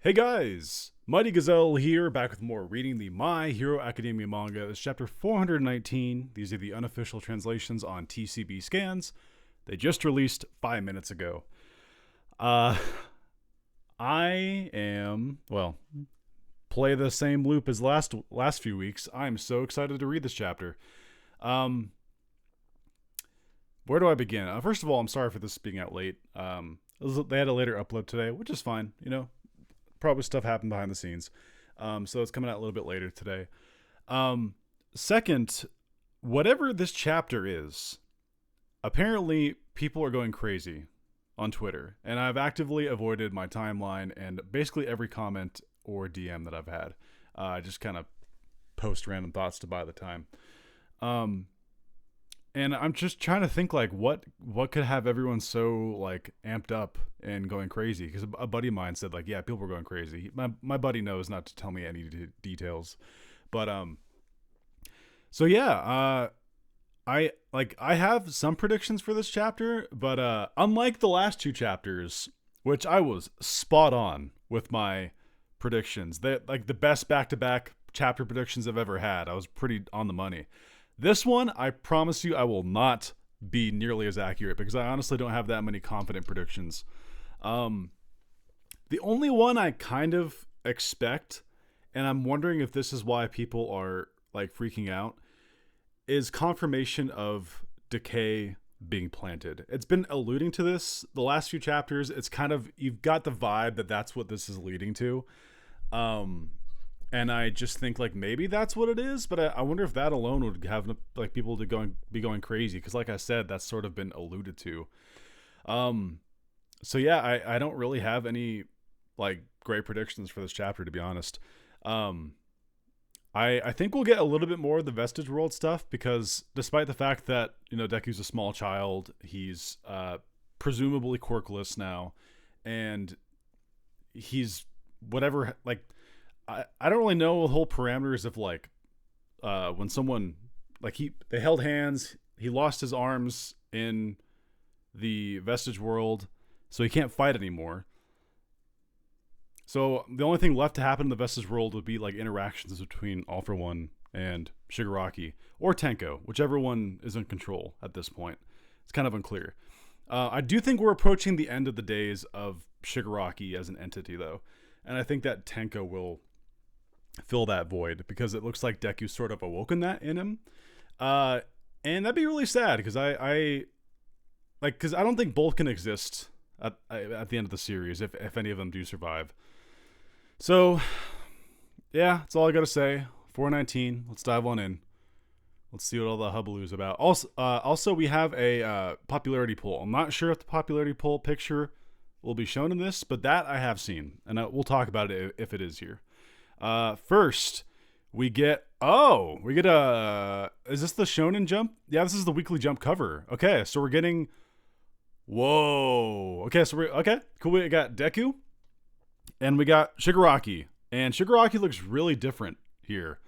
Hey guys, Mighty Gazelle here, back with more reading the My Hero Academia manga. It's chapter 419. These are the unofficial translations on TCB scans. They just released 5 minutes ago. I am, play the same loop as last few weeks. I'm so excited to read this chapter. Where do I begin? First of all, I'm sorry for this being out late. They had a later upload today, which is fine, probably stuff happened behind the scenes. So it's coming out a little bit later today. Second, whatever this chapter is, apparently people are going crazy on Twitter. And I've actively avoided my timeline and basically every comment or DM that I've had. I just kind of post random thoughts to buy the time. And I'm just trying to think what could have everyone so amped up and going crazy, because a buddy of mine said yeah, people were going crazy. My buddy knows not to tell me any details, but so yeah, I have some predictions for this chapter, but unlike the last two chapters, which I was spot on with my predictions, that the best back-to-back chapter predictions I've ever had. I was pretty on the money. This one, I promise you, I will not be nearly as accurate because I honestly don't have that many confident predictions. The only one I kind of expect, and I'm wondering if this is why people are freaking out, is confirmation of decay being planted. It's been alluding to this the last few chapters. It's kind of, you've got the vibe that that's what this is leading to. And I just think maybe that's what it is, but I wonder if that alone would have people to be going crazy, because like I said, that's sort of been alluded to. So yeah, I don't really have any great predictions for this chapter, to be honest. I think we'll get a little bit more of the Vestige World stuff, because despite the fact that Deku's a small child, he's presumably quirkless now, and he's whatever I don't really know the whole parameters of when someone they held hands, he lost his arms in the Vestige World, so he can't fight anymore. So the only thing left to happen in the Vestige World would be interactions between All For One and Shigaraki or Tenko, whichever one is in control at this point. It's kind of unclear. I do think we're approaching the end of the days of Shigaraki as an entity, though, and I think that Tenko will fill that void, because it looks like Deku's sort of awoken that in him, and that'd be really sad, because I don't think both can exist at the end of the series if any of them do survive. So yeah, that's all I gotta say. 419. Let's dive on in. Let's see what all the hubbub is about. Also we have a popularity poll. I'm not sure if the popularity poll picture will be shown in this, but that I have seen, and we'll talk about it if it is here. First, we get is this the Shonen Jump? Yeah, this is the Weekly Jump cover. Okay, so we're getting, whoa. Okay, so okay, cool. We got Deku, and we got Shigaraki, and Shigaraki looks really different here.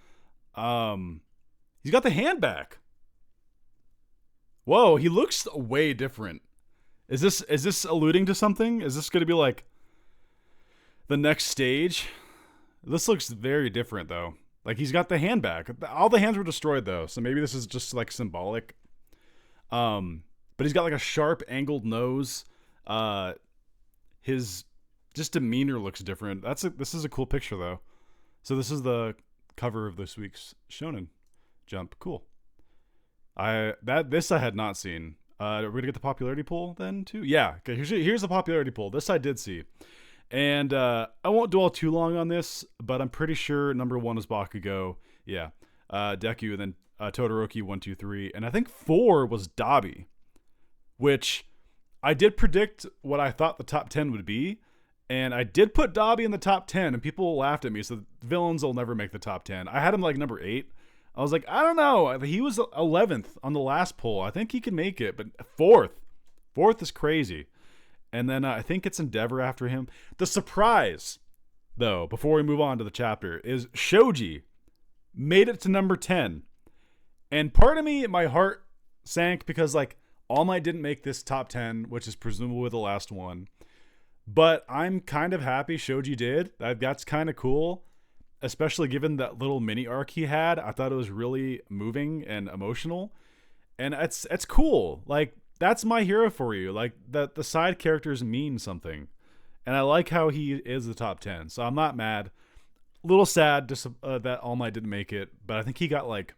He's got the hand back. Whoa, he looks way different. Is this alluding to something? Is this going to be the next stage? This looks very different, though. He's got the hand back. All the hands were destroyed, though, so maybe this is just symbolic. But he's got a sharp angled nose. His just demeanor looks different. This is a cool picture, though. So this is the cover of this week's Shonen Jump. Cool. This I had not seen. We're gonna get the popularity poll then too. Yeah. Okay. Here's the popularity poll. This I did see. And I won't dwell too long on this, but I'm pretty sure number 1 is Bakugo. Yeah. Deku, and then Todoroki 1, 2, 3. And I think 4 was Dabi, which I did predict what I thought the top 10 would be. And I did put Dabi in the top 10, and people laughed at me. So villains will never make the top 10. I had him number 8. I was I don't know. He was 11th on the last poll. I think he can make it, but 4th is crazy. And then I think it's Endeavor after him. The surprise, though, before we move on to the chapter, is Shoji made it to number 10. And part of me, my heart sank, because All Might didn't make this top 10, which is presumably the last one. But I'm kind of happy Shoji did. That's kind of cool, especially given that little mini arc he had. I thought it was really moving and emotional, and it's cool. Like that's my hero for you. Like the side characters mean something, and I like how he is the top 10. So I'm not mad. A little sad that All Might didn't make it, but I think he got like.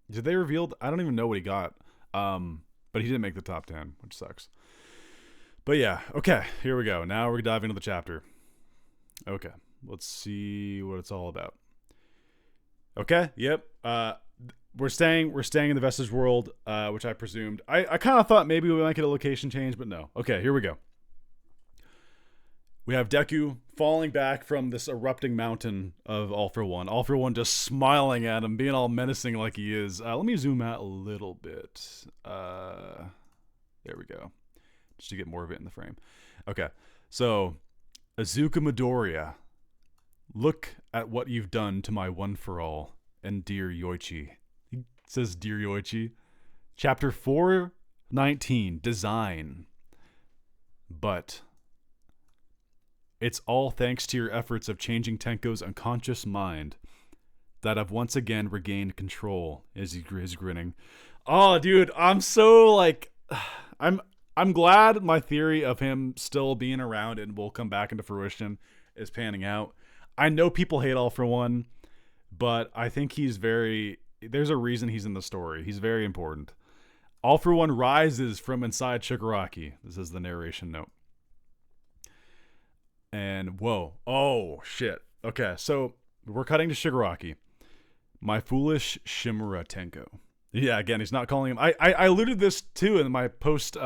Did they reveal? I don't even know what he got. But he didn't make the top 10, which sucks. But yeah, okay, here we go. Now we're diving into the chapter. Okay, let's see what it's all about. Okay, yep. We're staying in the Vestige world, which I presumed. I kind of thought maybe we might get a location change, but no. Okay, here we go. We have Deku falling back from this erupting mountain of All For One. All For One just smiling at him, being all menacing like he is. Let me zoom out a little bit. There we go. Just to get more of it in the frame. Okay, so Azuka Midoriya, look at what you've done to my one for all and dear Yoichi. He says dear Yoichi. Chapter 419, Design. But it's all thanks to your efforts of changing Tenko's unconscious mind that I've once again regained control. As he's grinning. Oh, dude, I'm so like, I'm glad my theory of him still being around and will come back into fruition is panning out. I know people hate All For One, but I think there's a reason he's in the story. He's very important. All For One rises from inside Shigaraki. This is the narration note. And whoa. Oh, shit. Okay, so we're cutting to Shigaraki. My foolish Shimura Tenko. Yeah, again, he's not calling him. I alluded this too in my post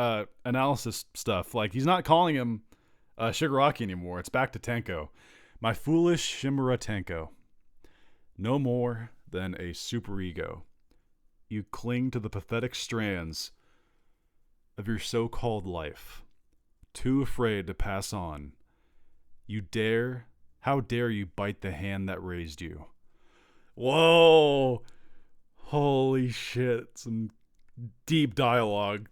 analysis stuff. Like, he's not calling him Shigaraki anymore. It's back to Tenko. My foolish Shimura Tenko. No more than a superego. You cling to the pathetic strands of your so-called life, too afraid to pass on. How dare you bite the hand that raised you? Whoa. Holy shit. Some deep dialogue.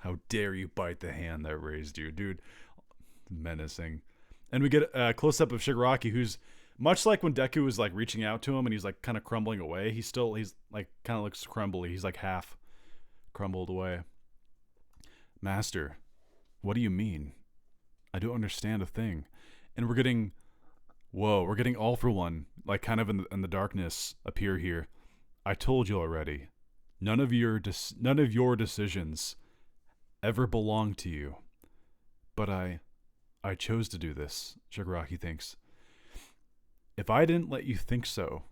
How dare you bite the hand that raised you, dude. Menacing. And we get a close-up of Shigaraki, who's much like when Deku was like reaching out to him and he's like kind of crumbling away. He's like kind of looks crumbly. He's like half crumbled away. Master, what do you mean? I don't understand a thing. And we're getting All For One, like kind of in the darkness appear here. I told you already. None of your decisions ever belong to you. But I chose to do this, Shigaraki thinks. If I didn't let you think so,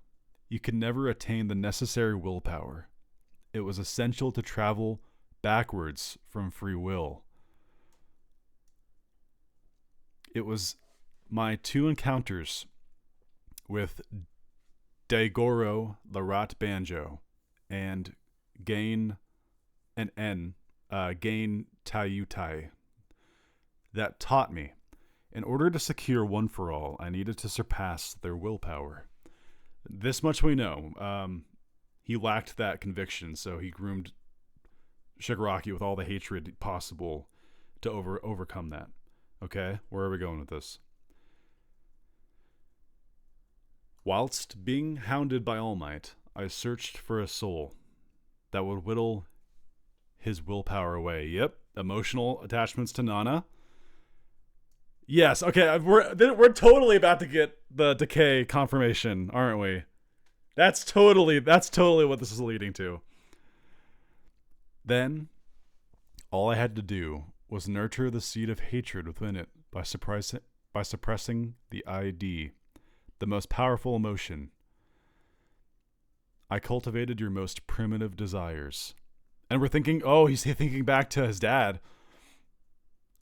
you could never attain the necessary willpower. It was essential to travel backwards from free will. It was my 2 encounters with Daigoro the Rat Banjo and Gain Tayutai that taught me. In order to secure One For All, I needed to surpass their willpower. This much we know. He lacked that conviction, so he groomed Shigaraki with all the hatred possible to overcome that. Okay, where are we going with this? Whilst being hounded by All Might, I searched for a soul that would whittle his willpower away. Yep, emotional attachments to Nana. Yes, okay, we're totally about to get the decay confirmation, aren't we? That's totally what this is leading to. Then, all I had to do was nurture the seed of hatred within it by suppressing the ID, the most powerful emotion. I cultivated your most primitive desires. And we're thinking, oh, he's thinking back to his dad.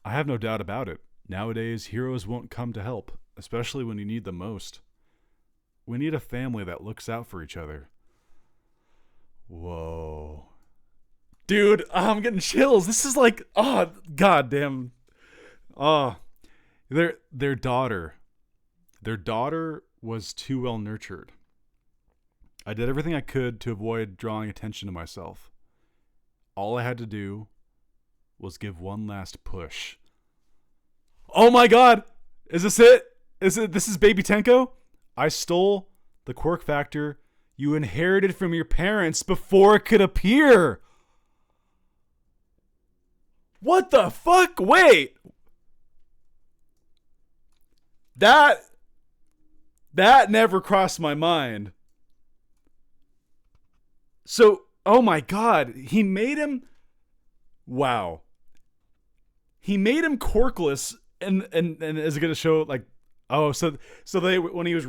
I have no doubt about it. Nowadays, heroes won't come to help, especially when you need them most. We need a family that looks out for each other. Whoa. Dude, I'm getting chills. This is like, oh, goddamn. Oh, their daughter was too well nurtured. I did everything I could to avoid drawing attention to myself. All I had to do was give one last push. Oh my god. Is this it? This is Baby Tenko? I stole the quirk factor you inherited from your parents before it could appear. What the fuck? Wait. That never crossed my mind. So, oh my god, he made him. Wow. He made him quirkless, and is it gonna show like, oh, so they, when he was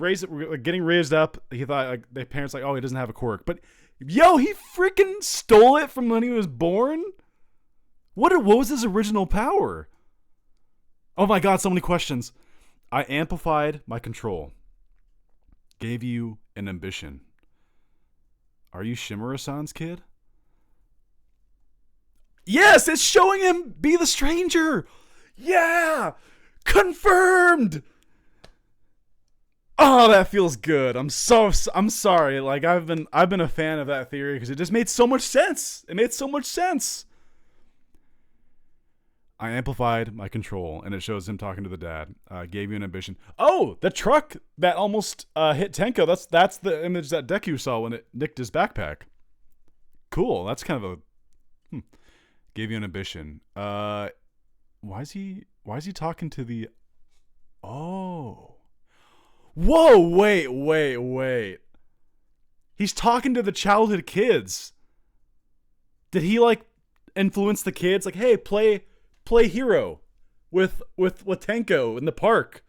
getting raised up, he thought like the parents like, oh, he doesn't have a quirk, but yo, he freaking stole it from when he was born. What was his original power? Oh my god, so many questions. I amplified my control. Gave you an ambition. Are you Shimura-san's kid? Yes, it's showing him be the stranger. Yeah, confirmed. Oh, that feels good. I'm sorry. Like I've been a fan of that theory because it just made so much sense. It made so much sense. I amplified my control, and it shows him talking to the dad. Gave you an ambition. Oh, the truck that almost hit Tenko. That's the image that Deku saw when it nicked his backpack. Cool. That's kind of a. Gave you an ambition. Why is he talking to the? Oh. Whoa! Wait. He's talking to the childhood kids. Did he like influence the kids? Like, hey, play hero with Tenko in the park.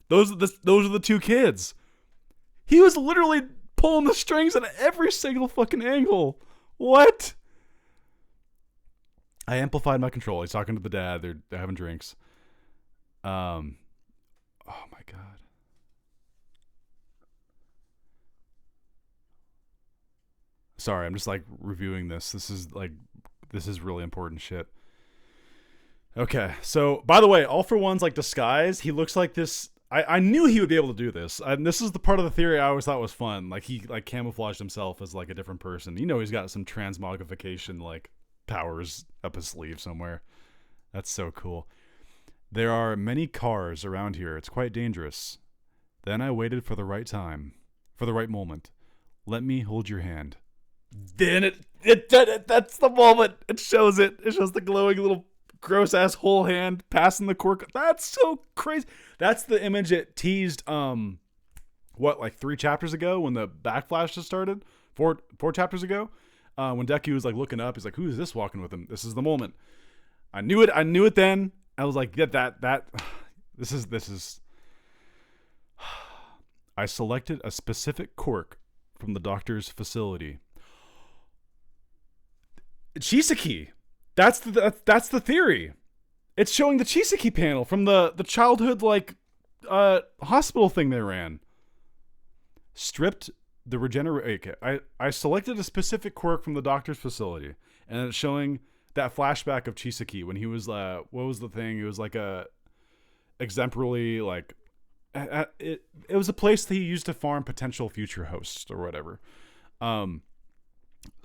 Those are the two kids. He was literally pulling the strings at every single fucking angle. What? I amplified my control. He's talking to the dad. They're having drinks. Oh my god. Sorry, I'm just like reviewing this. This is really important shit. Okay, so by the way, All for One's like disguise, he looks like this. I knew he would be able to do this. And this is the part of the theory I always thought was fun. Like he like camouflaged himself as like a different person. You know, he's got some transmogrification like powers up his sleeve somewhere. That's so cool. There are many cars around here. It's quite dangerous. Then I waited for the right time, for the right moment. Let me hold your hand. Then that's the moment. It shows it. It shows the glowing little gross ass whole hand passing the quirk. That's so crazy. That's the image it teased like 3 chapters ago when the backflash just started. 4 chapters ago. When Deku was like looking up, he's like, who is this walking with him? This is the moment. I knew it then. I was like, yeah, that this is I selected a specific quirk from the doctor's facility. Chisaki. That's the theory. It's showing the Chisaki panel from the childhood like hospital thing they ran. Stripped the regenerate. I selected a specific quirk from the doctor's facility, and it's showing that flashback of Chisaki when he was what was the thing? It was like a exemplary like it was a place that he used to farm potential future hosts or whatever.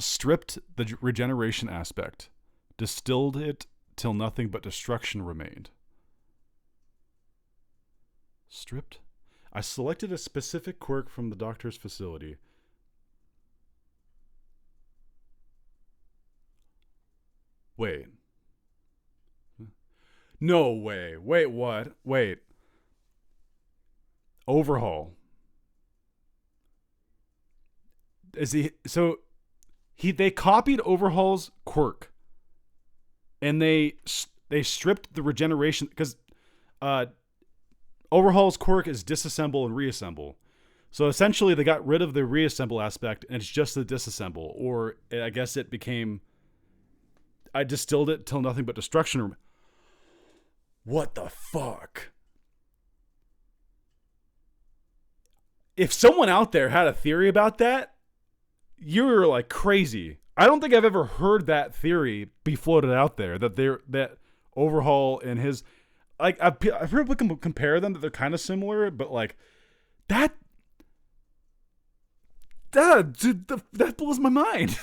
Stripped the regeneration aspect, distilled it till nothing but destruction remained. Stripped. I selected a specific quirk from the doctor's facility. Wait. No way. Wait, what? Wait. Overhaul. They copied Overhaul's quirk. And they stripped the regeneration because Overhaul's quirk is disassemble and reassemble. So essentially they got rid of the reassemble aspect and it's just the disassemble. Or I guess it became, I distilled it till nothing but destruction. What the fuck? If someone out there had a theory about that, you're like crazy. I don't think I've ever heard that theory be floated out there that Overhaul and his, like I've heard people compare them, that they're kind of similar, but like that blows my mind.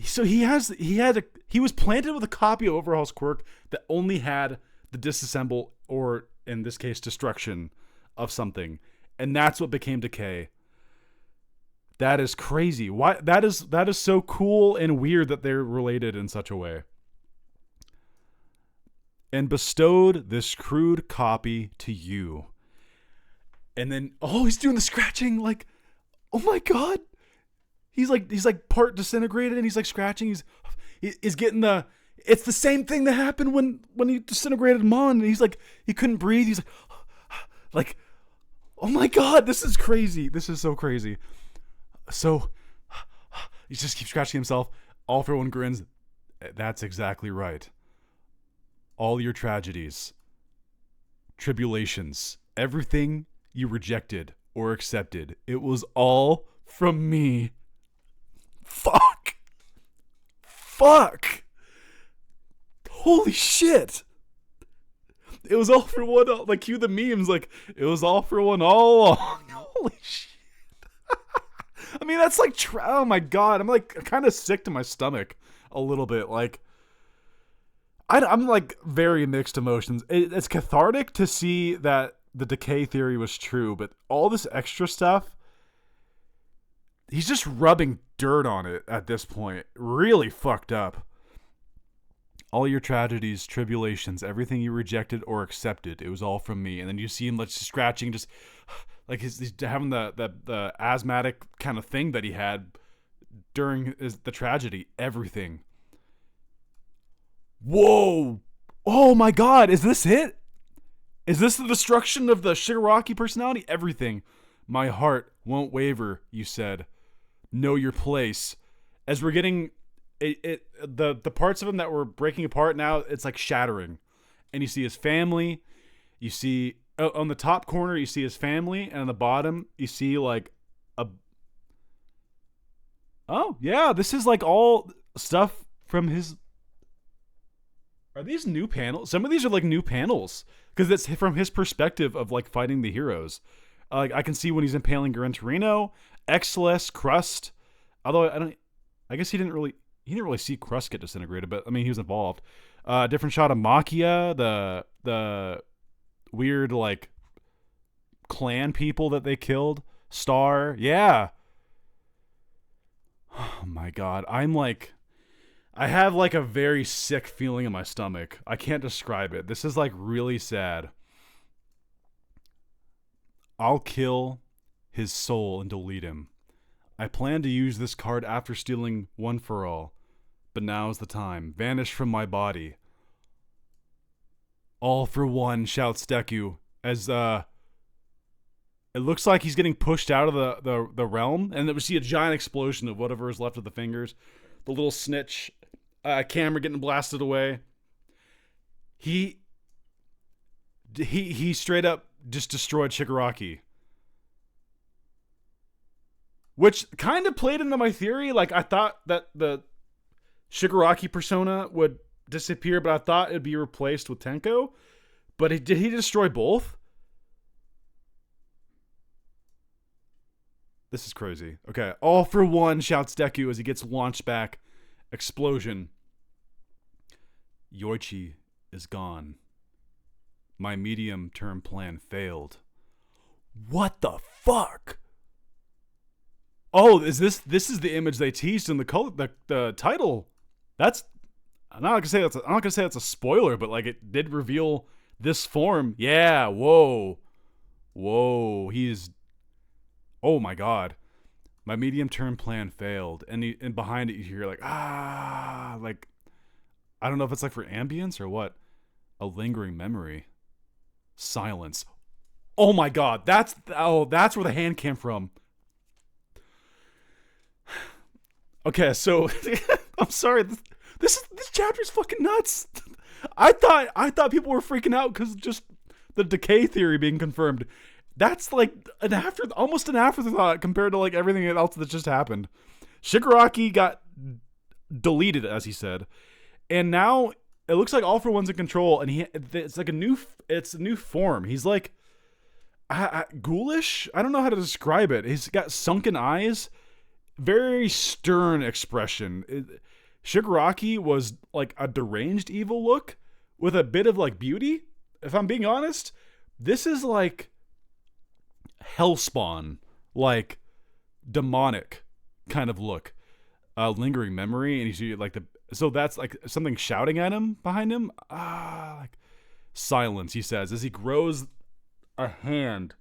So he was planted with a copy of Overhaul's quirk that only had the disassemble, or in this case destruction of something, and that's what became decay. That is crazy. Why that is so cool and weird that they're related in such a way. And bestowed this crude copy to you. And then, oh, he's doing the scratching, like, oh my god. He's like part disintegrated, and he's like scratching. He's getting it's the same thing that happened when he disintegrated Mon, and he's like, he couldn't breathe. He's like, oh my god, this is crazy. This is so crazy. So he just keeps scratching himself. All for One grins. That's exactly right. All your tragedies, tribulations, everything you rejected or accepted, it was all from me. Fuck. Holy shit. It was all for one. Like, cue the memes. Like, it was all for one all along. Holy shit. I mean, that's like, oh my god. I'm like kind of sick to my stomach a little bit. Like, I'm like very mixed emotions. It's cathartic to see that the decay theory was true, but all this extra stuff, he's just rubbing dirt on it at this point. Really fucked up. All your tragedies, tribulations, everything you rejected or accepted, it was all from me. And then you see him like scratching, just like he's having the asthmatic kind of thing that he had during the tragedy. Everything. Whoa! Oh my god, is this it? Is this the destruction of the shigaraki personality? Everything. My heart won't waver, you said. Know your place. As we're getting the parts of him that were breaking apart now, it's like shattering. And you see his family. You see on the top corner, you see his family, and on the bottom, you see like a. Oh yeah, this is like all stuff from his. Are these new panels? Some of these are like new panels because it's from his perspective of like fighting the heroes. Like I can see when he's impaling Gran Torino, Exceless, Crust. Although I guess he didn't really see Crust get disintegrated, but I mean he was involved. Different shot of Machia, the weird like clan people that they killed. Star, yeah. Oh my god, I have like a very sick feeling in my stomach. I can't describe it. This is like really sad. I'll kill his soul and delete him. I plan to use this card after stealing One for All, but now's the time. Vanish from my body. All for one, shouts Deku, as it looks like he's getting pushed out of the realm, and then we see a giant explosion of whatever is left of the fingers. The little snitch camera getting blasted away. He straight up just destroyed Shigaraki, which kind of played into my theory. Like I thought that the Shigaraki persona would disappear, but I thought it'd be replaced with Tenko. But did he destroy both? This is crazy. Okay, all for one, shouts Deku as he gets launched back. Explosion. Yoichi is gone. My medium-term plan failed. What the fuck? Oh, is this is the image they teased in the title? I'm not gonna say that's a spoiler, but like it did reveal this form. Yeah, whoa. He's, oh my god. My medium-term plan failed, and behind it you hear like like I don't know if it's like for ambience or what. A lingering memory. Silence. Oh my god, that's where the hand came from. Okay, so I'm sorry. This chapter's fucking nuts. I thought people were freaking out because just the decay theory being confirmed. That's like almost an afterthought compared to like everything else that just happened. Shigaraki got deleted, as he said, and now it looks like All for One's in control, and it's a new form. He's like ghoulish. I don't know how to describe it. He's got sunken eyes, very stern expression. Shigaraki was like a deranged evil look with a bit of like beauty. If I'm being honest, this is like hellspawn, like demonic kind of look. Lingering memory, and you see like so that's like something shouting at him behind him. Like silence, he says, as he grows a hand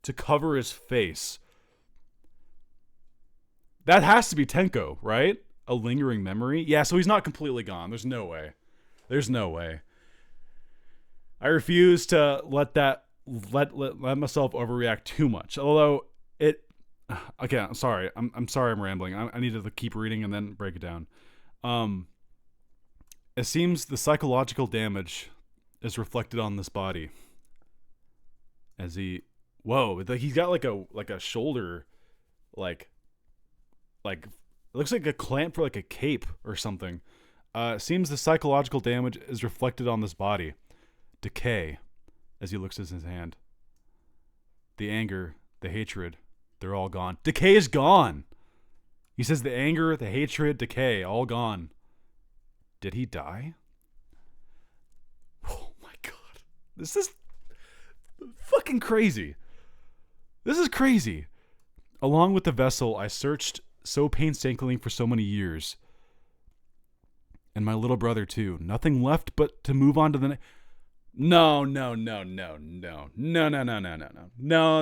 to cover his face. That has to be Tenko, right? A lingering memory? Yeah, so he's not completely gone. There's no way. There's no way. I refuse to let myself overreact too much. Although it okay, I'm sorry. I'm sorry I'm rambling. I needed to keep reading and then break it down. It seems the psychological damage is reflected on this body. As he's got like a shoulder, like it looks like a clamp for like a cape or something. It seems the psychological damage is reflected on this body. Decay, as he looks at his hand. The anger, the hatred, they're all gone. Decay is gone. He says the anger, the hatred, decay, all gone. Did he die? Oh my god. This is fucking crazy. This is crazy. Along with the vessel, I searched so painstakingly for so many years. And my little brother too. Nothing left but to move on to the next. No.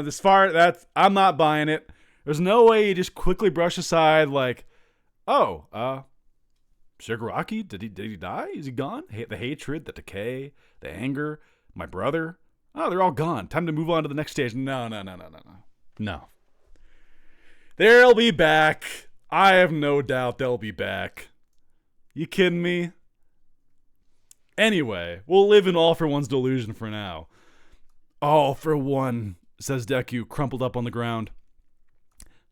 This far, I'm not buying it. There's no way you just quickly brush aside like, Shigaraki, did he die? Is he gone? The hatred, the decay, the anger, my brother. Oh, they're all gone. Time to move on to the next stage. No. They'll be back. I have no doubt they'll be back. You kidding me? Anyway, we'll live in All for One's delusion for now. All for One, says Deku, crumpled up on the ground.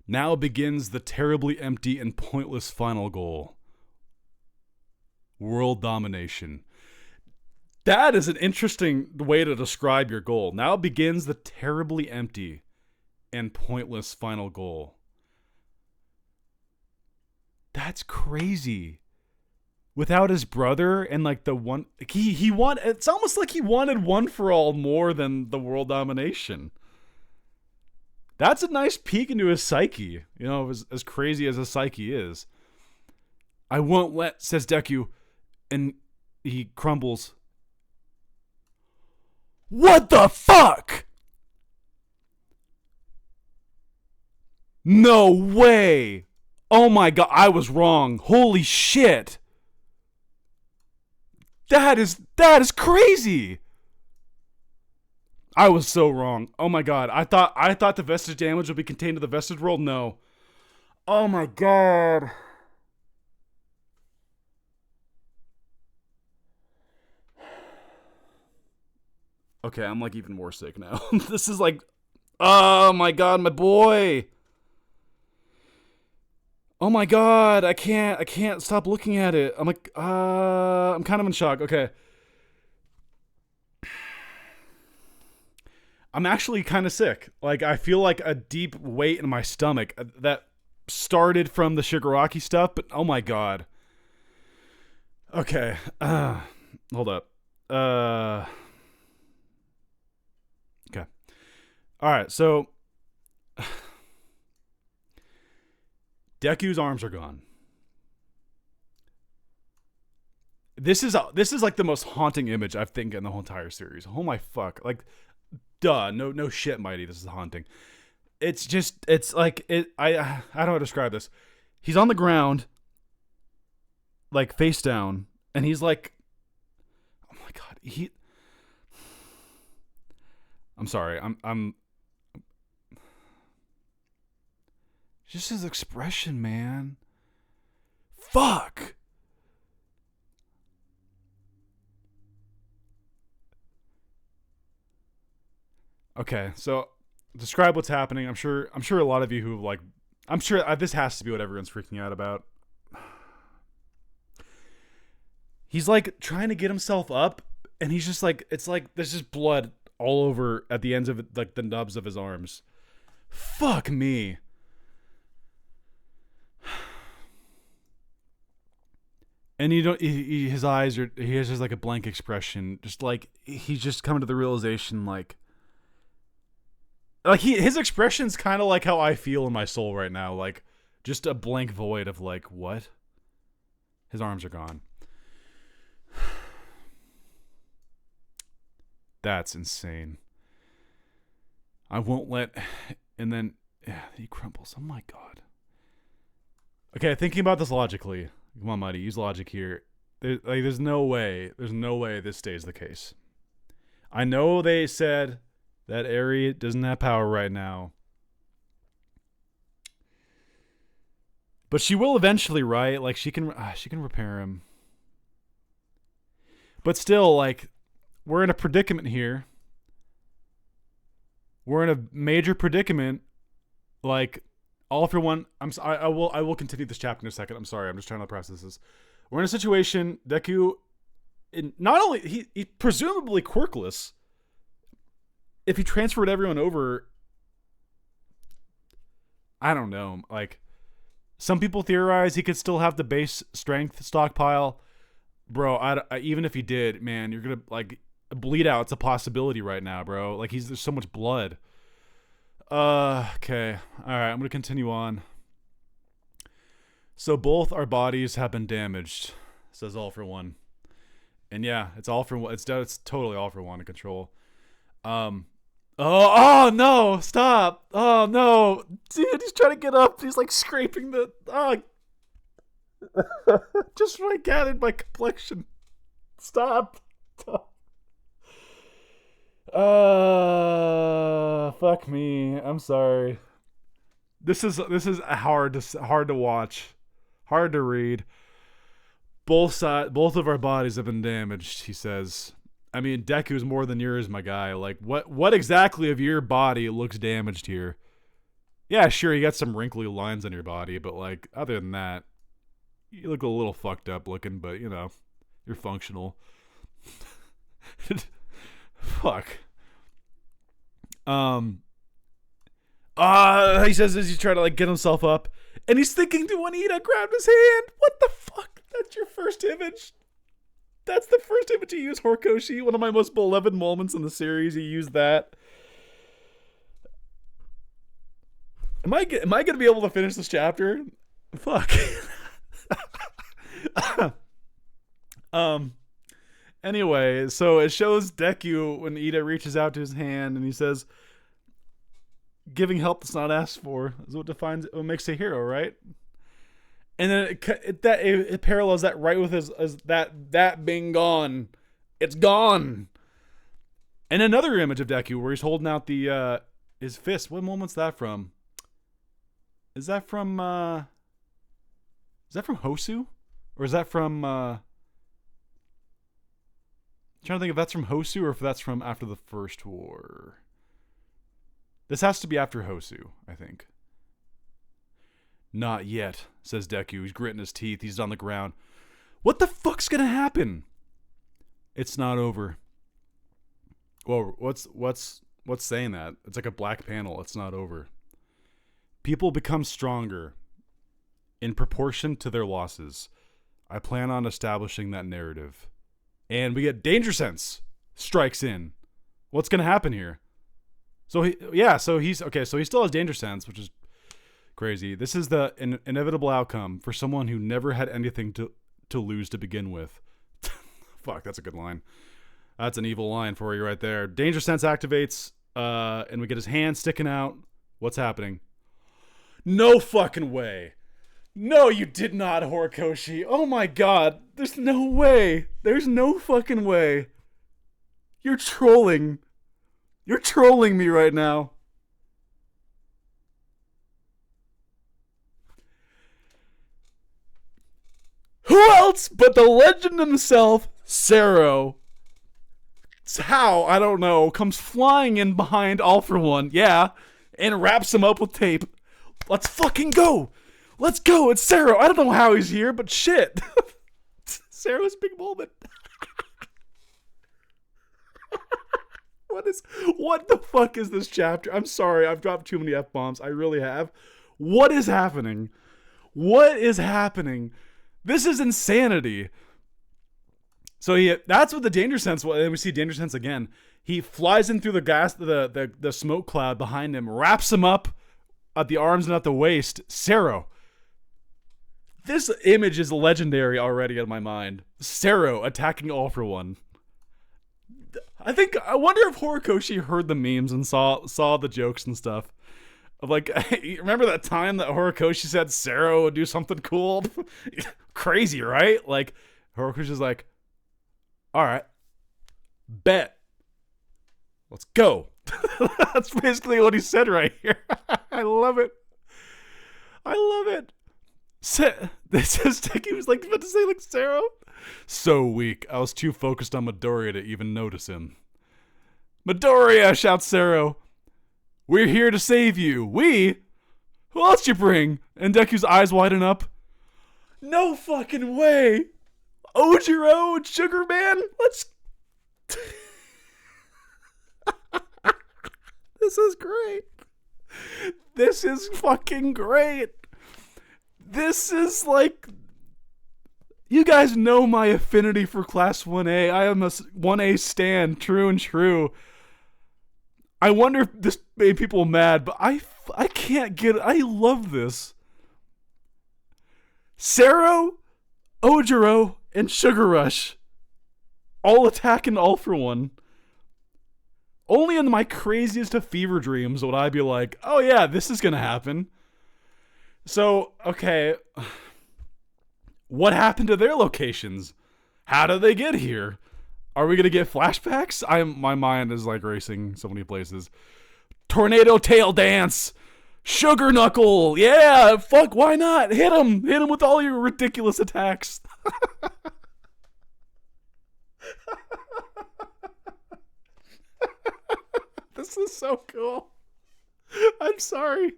Now begins the terribly empty and pointless final goal. World domination. That is an interesting way to describe your goal. Now begins the terribly empty and pointless final goal. That's crazy. Without his brother and like the one he want, it's almost like he wanted One for All more than the world domination. That's a nice peek into his psyche, as crazy as his psyche is. I won't let, says Deku, and he crumbles. What the fuck? No way. Oh my god, I was wrong. Holy shit. That is crazy. I was so wrong. Oh my god. I thought the vestige damage would be contained to the vestige world. No. Oh my god. Okay, I'm like even more sick now. This is like, oh my god, my boy. Oh my god, I can't stop looking at it. I'm like, I'm kind of in shock. Okay. I'm actually kind of sick. Like, I feel like a deep weight in my stomach that started from the shigaraki stuff, but oh my god. Okay. Hold up. Okay. All right, so Deku's arms are gone. This is like the most haunting image I think in the whole entire series. Oh my fuck! Like, duh, no shit, Mighty. This is haunting. It's like it. I don't know how to describe this. He's on the ground, like face down, and he's like, oh my god, I'm sorry. I'm. Just his expression, man. Fuck. Okay, so describe what's happening. I'm sure a lot of you who like, I'm sure this has to be what everyone's freaking out about. He's like trying to get himself up, and he's just like, it's like there's just blood all over at the ends of it, like the nubs of his arms. Fuck me. And you don't. His eyes are. He has just like a blank expression. Just like he's just coming to the realization, his expression's kind of like how I feel in my soul right now. Like just a blank void of like what. His arms are gone. That's insane. I won't let. And then he crumbles. Oh my god. Okay, thinking about this logically. Come on, Mighty, use logic here. There's no way this stays the case. I know they said that Eri doesn't have power right now. But she will eventually, right? Like, she can repair him. But still, like, we're in a predicament here. We're in a major predicament. Like, all for one. I will continue this chapter in a second. I'm sorry. I'm just trying to process this. We're in a situation. Deku, not only he presumably quirkless. If he transferred everyone over, I don't know. Like, some people theorize he could still have the base strength stockpile. Bro, I even if he did, man, you're gonna like bleed out. It's a possibility right now, bro. Like there's so much blood. Okay. Alright, I'm gonna continue on. So both our bodies have been damaged, says All For One. And yeah, it's all for one. It's totally All For One to control. Oh no, stop. Oh no. Dude, he's trying to get up. He's like scraping the just right gathered my complexion. Stop. Fuck me. I'm sorry. This is hard to watch, hard to read. Both of our bodies have been damaged, he says. I mean, Deku's more than yours, my guy. Like, what exactly of your body looks damaged here? Yeah, sure, you got some wrinkly lines on your body, but like, other than that, you look a little fucked up looking, but you know, you're functional. Fuck. He says as he's trying to like get himself up, and he's thinking to Juanita grabbed his hand. What the fuck? That's your first image. That's the first image you use, Horikoshi. One of my most beloved moments in the series. You use that. Am I gonna be able to finish this chapter? Fuck. Anyway, so it shows Deku when Ida reaches out to his hand and he says, "Giving help that's not asked for is what makes a hero, right?" And then it parallels that right with his that being gone. It's gone. And another image of Deku where he's holding out the his fist. What moment's that from? Is that from Hosu? Or is that from I'm trying to think if that's from Hosu or if that's from after the first war. This has to be after Hosu, I think. Not yet, says Deku. He's gritting his teeth. He's on the ground. What the fuck's gonna happen? It's not over. Well, what's saying that? It's like a black panel. It's not over. People become stronger in proportion to their losses. I plan on establishing that narrative. And we get Danger Sense strikes in. What's gonna happen here? So he still has Danger Sense, which is crazy. This is the inevitable outcome for someone who never had anything to lose to begin with. Fuck, that's a good line. That's an evil line for you right there. Danger Sense activates, and we get his hand sticking out. What's happening? No fucking way. No, you did not, Horikoshi. Oh my god. There's no way. There's no fucking way. You're trolling. You're trolling me right now. Who else but the legend himself, Sero? How? I don't know. Comes flying in behind All For One. Yeah. And wraps him up with tape. Let's fucking go. Let's go. It's Sero. I don't know how he's here, but shit. Sero's big moment. What the fuck is this chapter? I'm sorry. I've dropped too many F-bombs. I really have. What is happening? What is happening? This is insanity. So that's what the danger sense was. And we see danger sense again. He flies in through the smoke cloud behind him, wraps him up at the arms and at the waist. Sero. This image is legendary already in my mind. Sero attacking All For One. I wonder if Horikoshi heard the memes and saw the jokes and stuff. Of like, remember that time that Horikoshi said Sero would do something cool? Crazy, right? Like, Horikoshi's like, all right, bet. Let's go. That's basically what he said right here. I love it. I love it. This is he was like about to say like Sero. So weak. I was too focused on Midoriya to even notice him. Midoriya, shouts Sero. We're here to save you. We? Who else you bring? And Deku's eyes widen up. No fucking way. Ojiro and Sugar Man? Let's... This is great. This is fucking great. This is like... You guys know my affinity for Class 1A. I am a 1A stan, true and true. I wonder if this made people mad, but I can't get it. I love this. Sero, Ojiro, and Sugar Rush all attacking All For One. Only in my craziest of fever dreams would I be like, oh yeah, this is gonna happen. So, okay. What happened to their locations? How did they get here? Are we gonna get flashbacks? My mind is like racing so many places. Tornado tail dance! Sugar knuckle! Yeah, fuck, why not? Hit him! Hit him with all your ridiculous attacks. This is so cool. I'm sorry.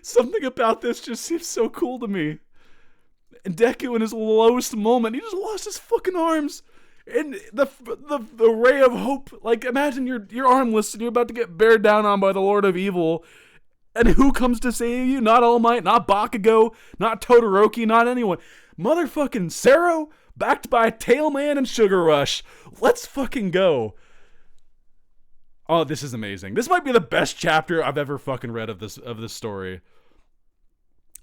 Something about this just seems so cool to me. And Deku in his lowest moment, he just lost his fucking arms. And the ray of hope, like imagine you're armless and you're about to get bared down on by the Lord of Evil. And who comes to save you? Not All Might, not Bakugo, not Todoroki, not anyone. Motherfucking Sero, backed by Tailman and Sugar Rush. Let's fucking go. Oh, this is amazing. This might be the best chapter I've ever fucking read of this story.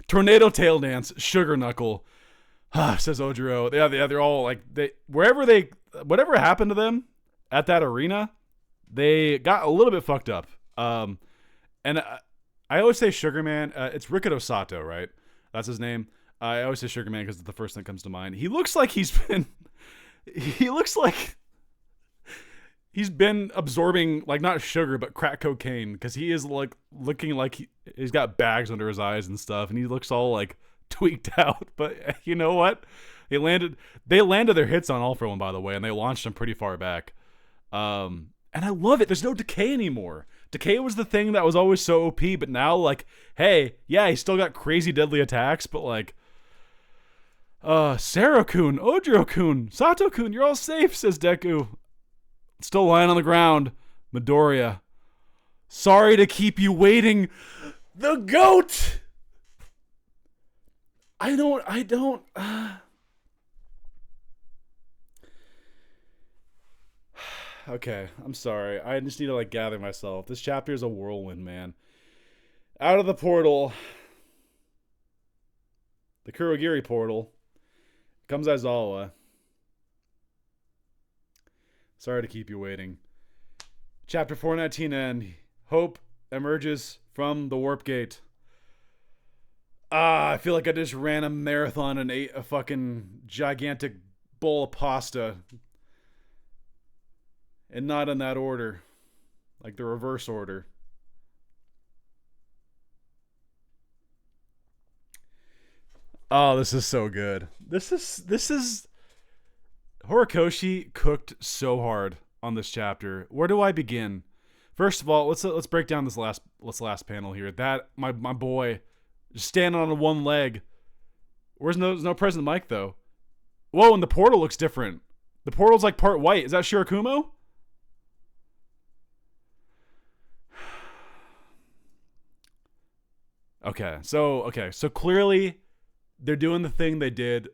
Tornado tail dance, Sugar Knuckle. Says Ojiro. Yeah, they're all like whatever happened to them at that arena, they got a little bit fucked up. And I always say Sugar Man. It's Rikudo Sato, right? That's his name. I always say Sugar Man because it's the first thing that comes to mind. He looks like he's been absorbing, like, not sugar, but crack cocaine, because he is, like, looking like he's got bags under his eyes and stuff, and he looks all, like, tweaked out. But you know what? They landed their hits on All For One, by the way, and they launched them pretty far back. And I love it. There's no decay anymore. Decay was the thing that was always so OP, but now, like, hey, yeah, he's still got crazy deadly attacks, but, like, Sero-kun, Ojiro-kun, Sato-kun, you're all safe, says Deku. Still lying on the ground. Midoriya. Sorry to keep you waiting. The GOAT! I don't. Okay, I'm sorry. I just need to, like, gather myself. This chapter is a whirlwind, man. Out of the portal. The Kurogiri portal. Comes Aizawa. Sorry to keep you waiting. Chapter 419 end. Hope emerges from the warp gate. I feel like I just ran a marathon and ate a fucking gigantic bowl of pasta. And not in that order. Like the reverse order. Oh, this is so good. This is Horikoshi cooked so hard on this chapter. Where do I begin? First of all, let's break down this last panel here. That my boy just standing on one leg. There's no President Mike though. Whoa, and the portal looks different. The portal's like part white. Is that Shirakumo? Okay, so clearly they're doing the thing they did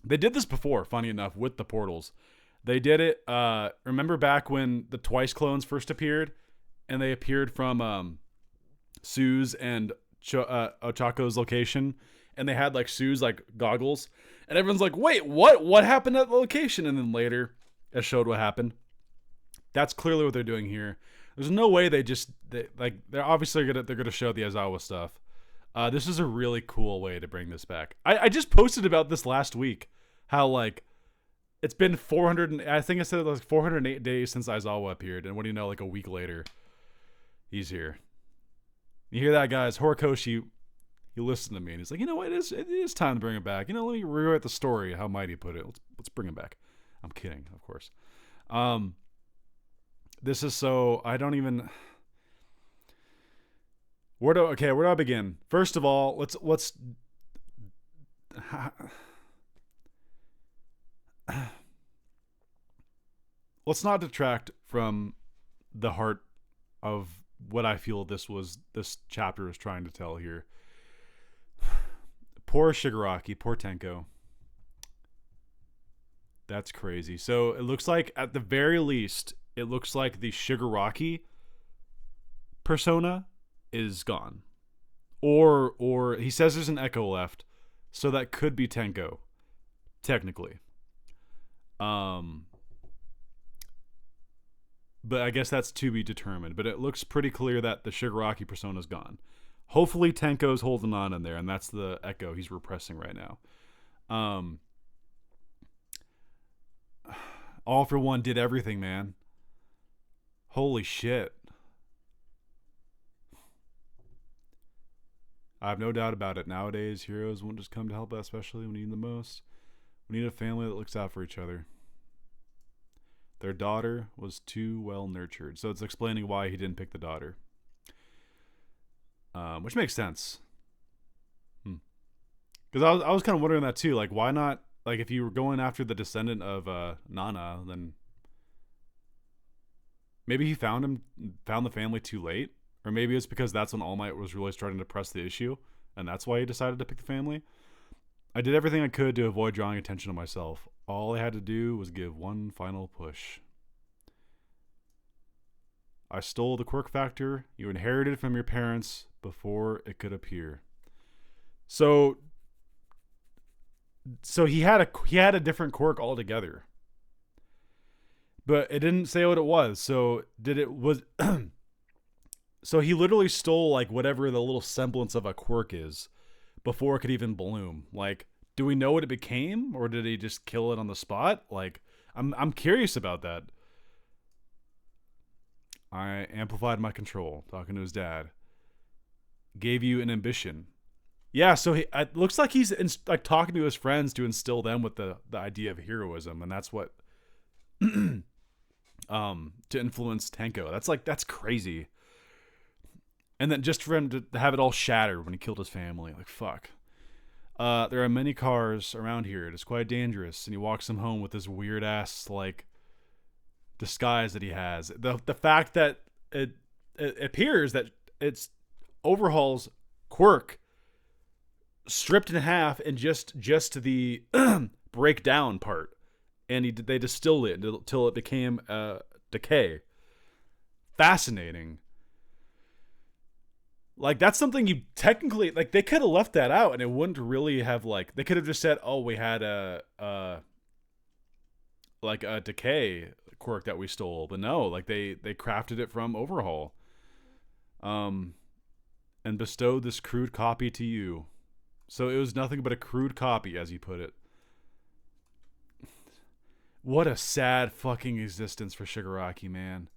They did this before, funny enough, with the portals. They did it, remember back when the Twice clones first appeared? And they appeared from Sue's and Ochako's location. And they had like Sue's like goggles. And everyone's like, wait, what? What happened at the location? And then later, it showed what happened. That's clearly what they're doing here. There's no way they're obviously gonna show the Aizawa stuff. This is a really cool way to bring this back. I just posted about this last week. How like it's been 400. I think I said it was 408 days since Aizawa appeared, and what do you know? Like a week later, he's here. You hear that, guys? Horikoshi, he listened to me, and he's like, you know what? It is time to bring him back. You know, let me rewrite the story. How Mighty put it. Let's bring him back. I'm kidding, of course. This is so I don't even. Where do I begin? First of all, let's not detract from the heart of what I feel this chapter is trying to tell here. Poor Shigaraki, poor Tenko. That's crazy. So it looks like, at the very least, it looks like the Shigaraki persona is gone. Or he says there's an echo left, so that could be Tenko, technically. But I guess that's to be determined. But it looks pretty clear that the Shigaraki persona is gone. Hopefully Tenko's holding on in there, and that's the echo he's repressing right now. All for One did everything, man. Holy shit. I have no doubt about it. Nowadays, heroes won't just come to help, especially when we need them the most. We need a family that looks out for each other. Their daughter was too well nurtured. So it's explaining why he didn't pick the daughter. Which makes sense. Because I was kind of wondering that too. Like, why not? Like, if you were going after the descendant of Nana, then maybe he found the family too late. Or maybe it's because that's when All Might was really starting to press the issue, and that's why he decided to pick the family. I did everything I could to avoid drawing attention to myself. All I had to do was give one final push. I stole the quirk factor you inherited from your parents before it could appear. So he had a different quirk altogether. But it didn't say what it was. So so he literally stole like whatever the little semblance of a quirk is before it could even bloom. Like, do we know what it became, or did he just kill it on the spot? Like, I'm curious about that. I amplified my control, talking to his dad. Gave you an ambition. Yeah, so it looks like he's like talking to his friends to instill them with the idea of heroism, and that's what to influence Tenko. That's crazy. And then just for him to have it all shattered when he killed his family. Like, fuck. There are many cars around here. It is quite dangerous. And he walks them home with this weird ass, like, disguise that he has. The fact that it appears that it's Overhaul's quirk stripped in half and just the breakdown part. And they distilled it until it became decay. Fascinating. Like, that's something you technically, like, they could have left that out and it wouldn't really have, like, they could have just said, oh, we had a decay quirk that we stole. But no, like, they crafted it from Overhaul. And bestowed this crude copy to you. So it was nothing but a crude copy, as he put it. What a sad fucking existence for Shigaraki, man.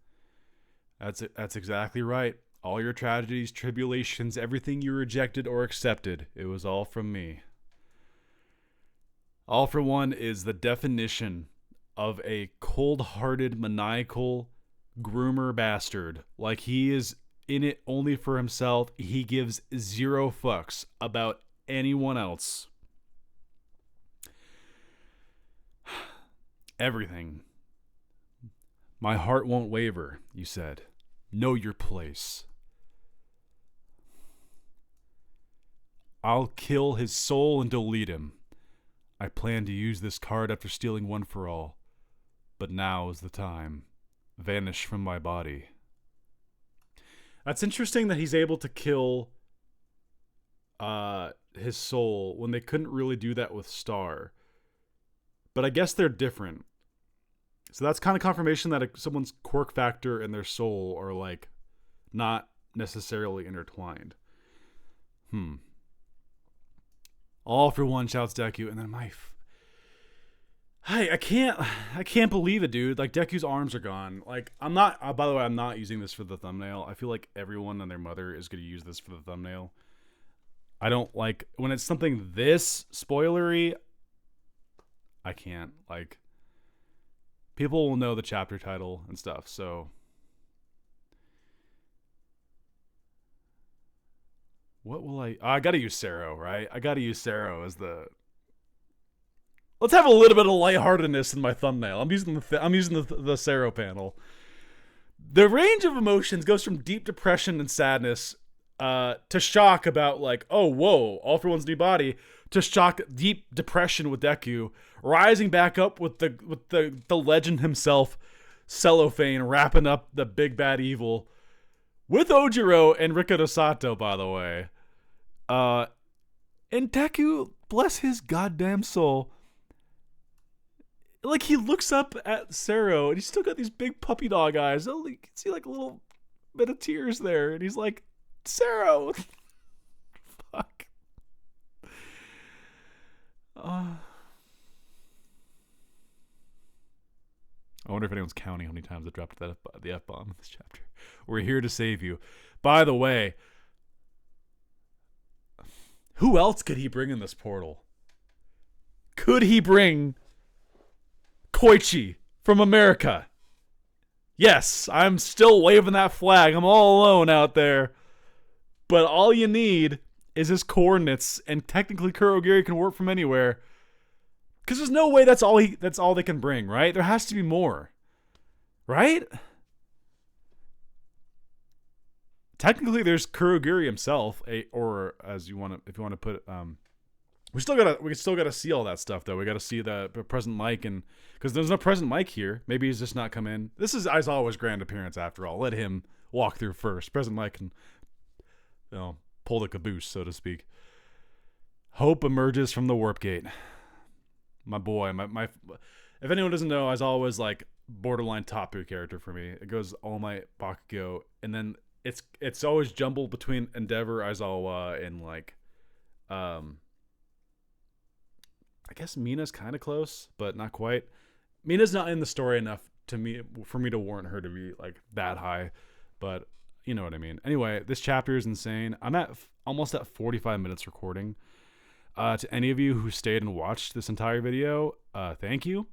That's exactly right. All your tragedies, tribulations, everything you rejected or accepted, it was all from me. All for One is the definition of a cold-hearted, maniacal groomer bastard. Like, he is in it only for himself. He gives zero fucks about anyone else. Everything. My heart won't waver, you said. Know your place. I'll kill his soul and delete him. I planned to use this card after stealing One for All, but now is the time. Vanish from my body. That's interesting that he's able to kill his soul when they couldn't really do that with Star. But I guess they're different. So that's kind of confirmation that someone's quirk factor and their soul are like not necessarily intertwined. All for one, shouts Deku, and then I can't believe it, dude. Like, Deku's arms are gone. Like, I'm not, by the way, I'm not using this for the thumbnail. I feel like everyone and their mother is going to use this for the thumbnail. I don't like, when it's something this spoilery, I can't, like, people will know the chapter title and stuff, so. What will I gotta use Sero, right? I gotta use Sero as the. Let's have a little bit of lightheartedness in my thumbnail. I'm using the Sero panel. The range of emotions goes from deep depression and sadness to shock about like, oh whoa, all for one's new body, to shock, deep depression with Deku, rising back up with the legend himself, Cellophane, wrapping up the big bad evil with Ojiro and Rikudo Sato, by the way. And Deku, bless his goddamn soul, like, he looks up at Sero and he's still got these big puppy dog eyes. Oh, you can see like a little bit of tears there, and he's like, Sero. Fuck. I wonder if anyone's counting how many times I dropped the F-bomb in this chapter. We're here to save you. By the way, who else could he bring in this portal? Could he bring Koichi from America? Yes, I'm still waving that flag. I'm all alone out there. But all you need is his coordinates, and technically Kurogiri can work from anywhere. Because there's no way that's all they can bring, right? There has to be more. Right? Technically, there's Kurogiri himself, or as you want to, if you want to put, we still gotta see all that stuff though. We gotta see the present Mike, and because there's no present Mike here, maybe he's just not come in. This is Aizawa's grand appearance after all. Let him walk through first. Present Mike can, pull the caboose, so to speak. Hope emerges from the warp gate. My boy, my. If anyone doesn't know, Aizawa was like borderline top 3 character for me. It goes All Might, Bakugo, and then it's always jumbled between Endeavor, Aizawa, and like, I guess Mina's kind of close, but not quite. Mina's not in the story enough for me to warrant her to be like that high, but you know what I mean. Anyway, this chapter is insane. I'm almost at 45 minutes recording. To any of you who stayed and watched this entire video, thank you.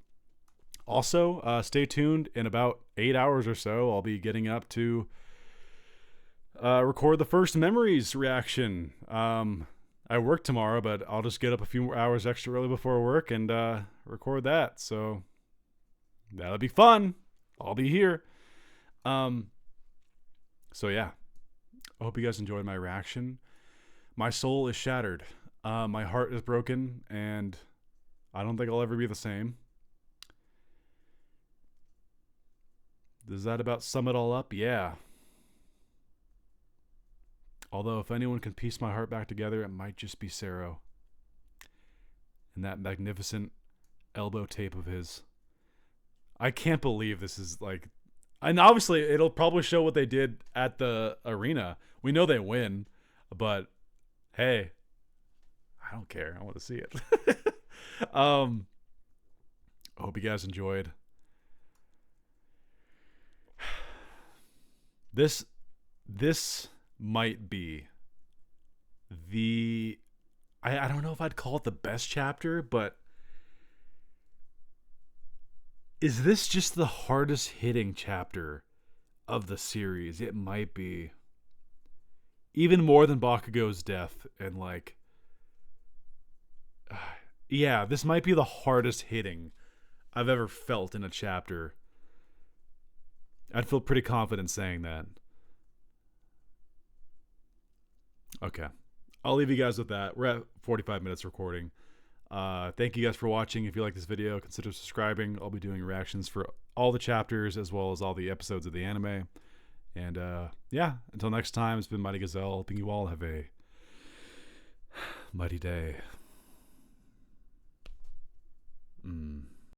Also, stay tuned. In about 8 hours or so, I'll be getting up to record the first Memories reaction. I work tomorrow, but I'll just get up a few hours extra early before work and record that. So that'll be fun. I'll be here. So yeah, I hope you guys enjoyed my reaction. My soul is shattered. My heart is broken, and I don't think I'll ever be the same. Does that about sum it all up? Yeah. Although, if anyone can piece my heart back together, it might just be Sero. And that magnificent elbow tape of his. I can't believe this is like... And obviously, it'll probably show what they did at the arena. We know they win, but hey, I don't care. I want to see it. I hope you guys enjoyed. This might be the... I don't know if I'd call it the best chapter, but is this just the hardest hitting chapter of the series? It might be. Even more than Bakugo's death, and like... yeah, this might be the hardest hitting I've ever felt in a chapter. I'd feel pretty confident saying that. Okay. I'll leave you guys with that. We're at 45 minutes recording. Thank you guys for watching. If you like this video, consider subscribing. I'll be doing reactions for all the chapters as well as all the episodes of the anime. And yeah, until next time, it's been Mighty Gazelle. Hoping you all have a mighty day.